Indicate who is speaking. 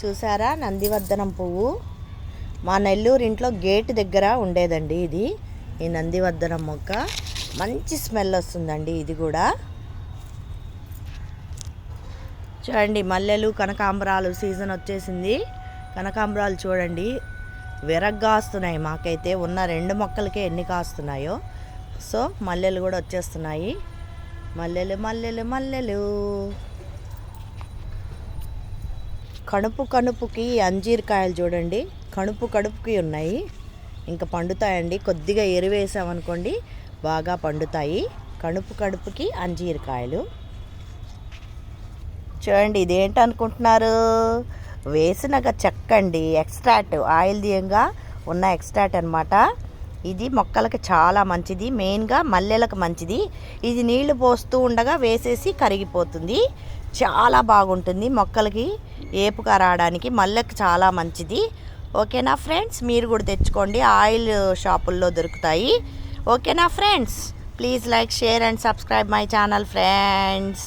Speaker 1: చూసారా నందివర్ధనం పువ్వు. మా నెల్లూరు ఇంట్లో గేటు దగ్గర ఉండేదండి ఇది. ఈ నందివర్ధనం మొక్క మంచి స్మెల్ వస్తుందండి. ఇది కూడా చూడండి, మల్లెలు కనకాంబరాలు సీజన్ వచ్చేసింది. కనకాంబరాలు చూడండి విరగ్గా వస్తున్నాయి. మాకైతే ఉన్న 2 మొక్కలకే ఎన్ని కాస్తున్నాయో. సో మల్లెలు కూడా వచ్చేస్తున్నాయి. మల్లెలు మల్లెలు మల్లెలు. కణుపుకి అంజీరకాయలు చూడండి, కణుపుకి ఉన్నాయి. ఇంకా పండుతాయండి. కొద్దిగా ఎరువేసామనుకోండి బాగా పండుతాయి. కణుపుకి అంజీరకాయలు చూడండి. ఇదేంటనుకుంటున్నారు? వేసినాక చెక్క అండి, ఎక్స్ట్రాక్ట్, ఆయిల్ తీయంగా ఉన్న ఎక్స్ట్రాక్ట్ అనమాట. ఇది మొక్కలకి చాలా మంచిది, మెయిన్గా మల్లెలకు మంచిది. ఇది నీళ్లు పోస్తూ ఉండగా వేసేసి కరిగిపోతుంది. చాలా బాగుంటుంది మొక్కలకి ఏపుగా రావడానికి. మల్లెకి చాలా మంచిది. ఓకేనా ఫ్రెండ్స్, మీరు కూడా తెచ్చుకోండి, ఆయిల్ షాపుల్లో దొరుకుతాయి. ఓకేనా friends, please like, share and subscribe my channel friends.